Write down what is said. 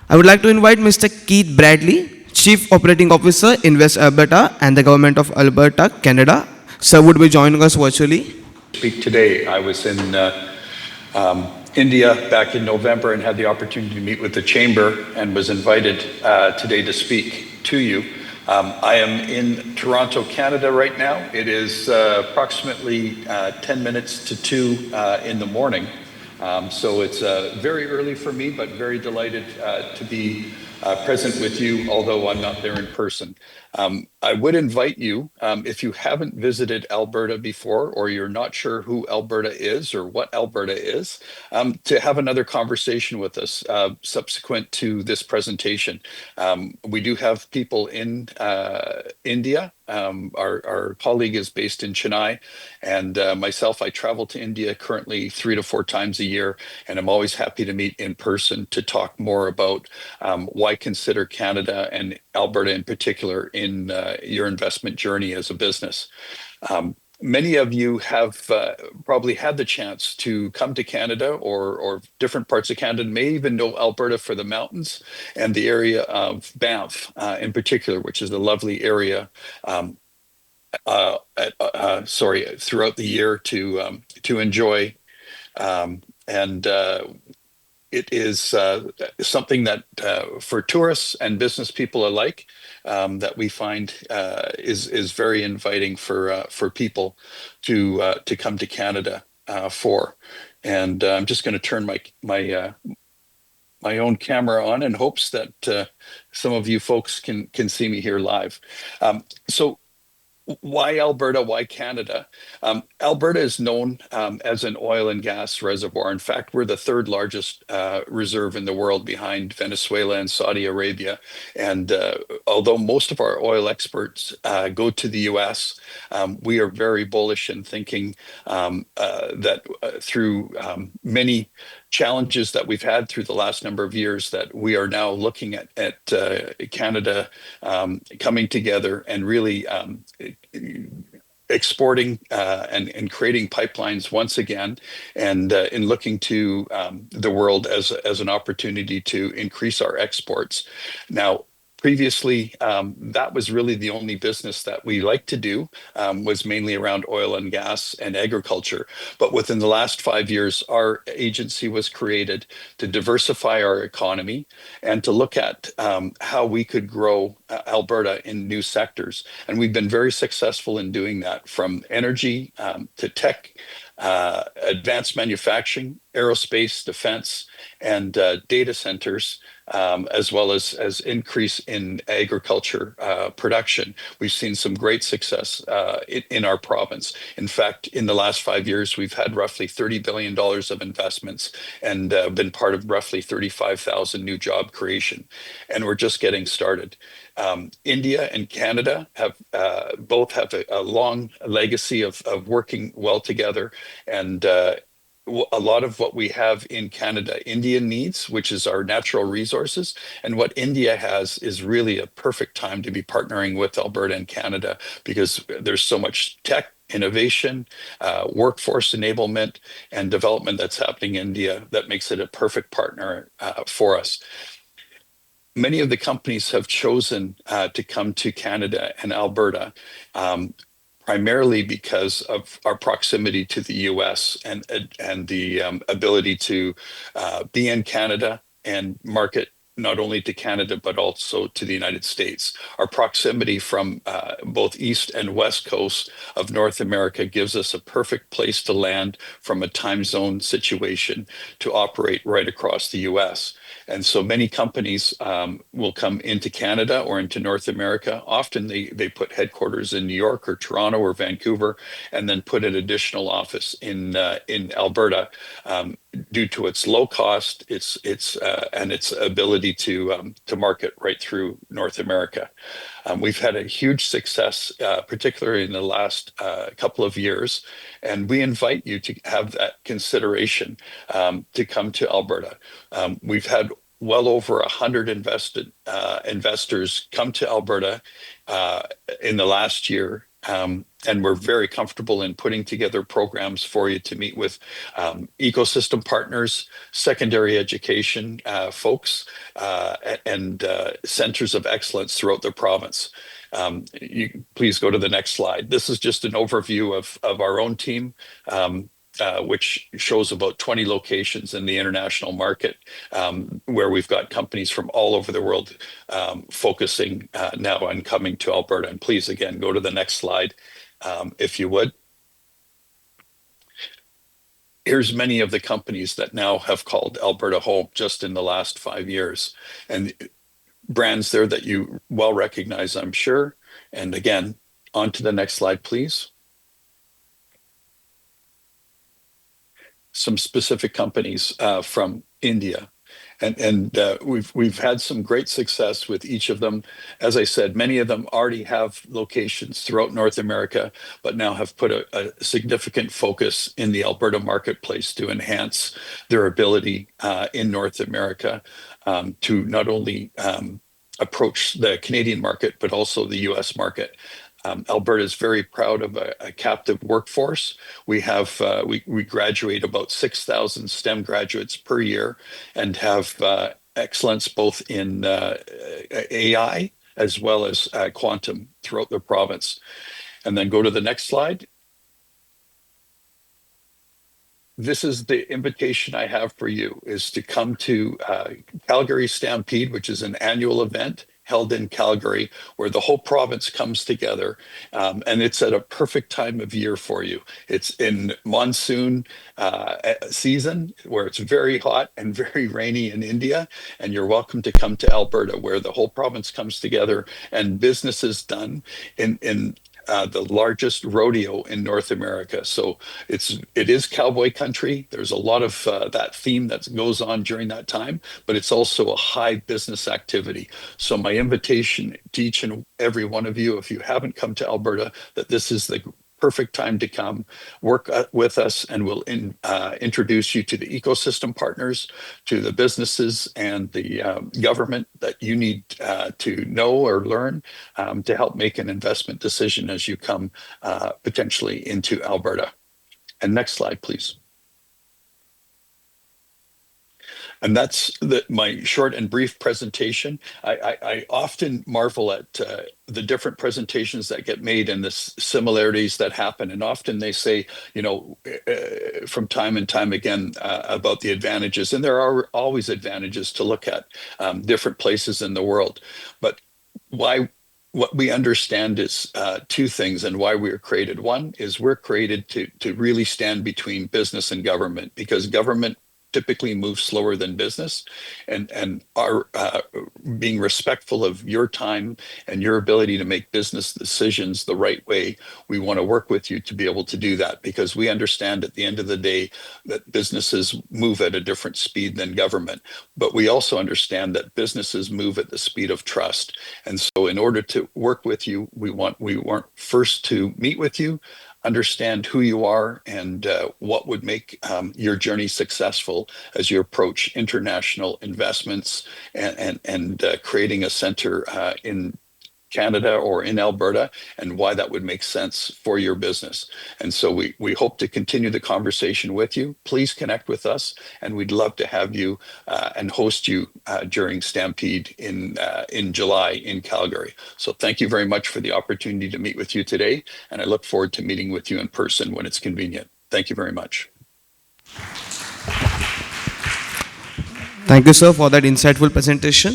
I would like to invite Mr. Keith Bradley, Chief Operating Officer, Invest Alberta, and the Government of Alberta, Canada. Sir would be joining us virtually. Speak today. I was in India back in November and had the opportunity to meet with the chamber and was invited today to speak to you. I am in Toronto, Canada right now. It is approximately 10 minutes to 2 in the morning. So it's very early for me, but very delighted to be present with you, although I'm not there in person. I would invite you, if you haven't visited Alberta before, or you're not sure who Alberta is or what Alberta is, to have another conversation with us subsequent to this presentation. We do have people in India. Our colleague is based in Chennai, and myself, I travel to India currently 3 to 4 times a year, and I'm always happy to meet in person to talk more about why consider Canada and Alberta in particular in your investment journey as a business. Many of you have probably had the chance to come to Canada or different parts of Canada, may even know Alberta for the mountains and the area of Banff in particular, which is a lovely area throughout the year to enjoy. And it is something that for tourists and business people alike, that we find is very inviting for people to come to Canada for. And I'm just going to turn my own camera on in hopes that some of you folks can see me here live. So why Alberta? Why Canada? Alberta is known as an oil and gas reservoir. In fact, we're the third largest reserve in the world behind Venezuela and Saudi Arabia. And although most of our oil exports go to the US, we are very bullish in thinking that through many challenges that we've had through the last number of years, that we are now looking at Canada coming together and really exporting and creating pipelines once again, and in looking to the world as an opportunity to increase our exports. Now, previously, that was really the only business that we like to do, was mainly around oil and gas and agriculture. But within the last 5 years, our agency was created to diversify our economy and to look at how we could grow Alberta in new sectors. And we've been very successful in doing that, from energy to tech, advanced manufacturing, aerospace, defense, and data centers, as well as increase in agriculture production. We've seen some great success in our province. In fact, in the last 5 years, we've had roughly $30 billion of investments and been part of roughly 35,000 new job creation. And we're just getting started. India and Canada have both have a long legacy of working well together, and a lot of what we have in Canada, India needs, which is our natural resources, and what India has is really a perfect time to be partnering with Alberta and Canada, because there's so much tech innovation, workforce enablement, and development that's happening in India that makes it a perfect partner for us. Many of the companies have chosen to come to Canada and Alberta, primarily because of our proximity to the US and the ability to be in Canada and market not only to Canada, but also to the United States. Our proximity from both East and West Coast of North America gives us a perfect place to land from a time zone situation to operate right across the US. And so many companies will come into Canada or into North America. Often they put headquarters in New York or Toronto or Vancouver, and then put an additional office in Alberta, due to its low cost, its and its ability to market right through North America. We've had a huge success, particularly in the last couple of years, and we invite you to have that consideration to come to Alberta. We've had well over 100 investors come to Alberta in the last year, And we're very comfortable in putting together programs for you to meet with ecosystem partners, secondary education folks, and centers of excellence throughout the province. Please go to the next slide. This is just an overview of our own team. Which shows about 20 locations in the international market, where we've got companies from all over the world focusing now on coming to Alberta. And please, again, go to the next slide, if you would. Here's many of the companies that now have called Alberta home just in the last 5 years. And brands there that you well recognize, I'm sure. And again, on to the next slide, please. Some specific companies from India. And we've had some great success with each of them. As I said, many of them already have locations throughout North America, but now have put a significant focus in the Alberta marketplace to enhance their ability in North America to not only approach the Canadian market, but also the US market. Alberta is very proud of a captive workforce. We have we graduate about 6,000 STEM graduates per year, and have excellence both in AI as well as quantum throughout the province. And then go to the next slide. This is the invitation I have for you, is to come to Calgary Stampede, which is an annual event held in Calgary, where the whole province comes together. And it's at a perfect time of year for you. It's in monsoon season, where it's very hot and very rainy in India. And you're welcome to come to Alberta, where the whole province comes together and business is done in the largest rodeo in North America. So it is cowboy country. There's a lot of that theme that goes on during that time, but it's also a high business activity. So my invitation to each and every one of you, if you haven't come to Alberta, that this is the perfect time to come work with us, and we'll introduce you to the ecosystem partners, to the businesses and the government that you need to know or learn to help make an investment decision as you come potentially into Alberta. And next slide, please. And that's my short and brief presentation. I often marvel at the different presentations that get made and the similarities that happen. And often they say, from time and time again about the advantages. And there are always advantages to look at different places in the world. But what we understand is two things, and why we were created. One is we're created to really stand between business and government, because government typically move slower than business, and are being respectful of your time and your ability to make business decisions the right way. We want to work with you to be able to do that, because we understand at the end of the day that businesses move at a different speed than government. But we also understand that businesses move at the speed of trust. And so in order to work with you, we want first to meet with you, understand who you are, and what would make your journey successful as you approach international investments and creating a center in Canada or in Alberta, and why that would make sense for your business. And so we hope to continue the conversation with you. Please connect with us, and we'd love to have you and host you during Stampede in July in Calgary. So thank you very much for the opportunity to meet with you today, and I look forward to meeting with you in person when it's convenient. Thank you very much. Thank you, sir, for that insightful presentation.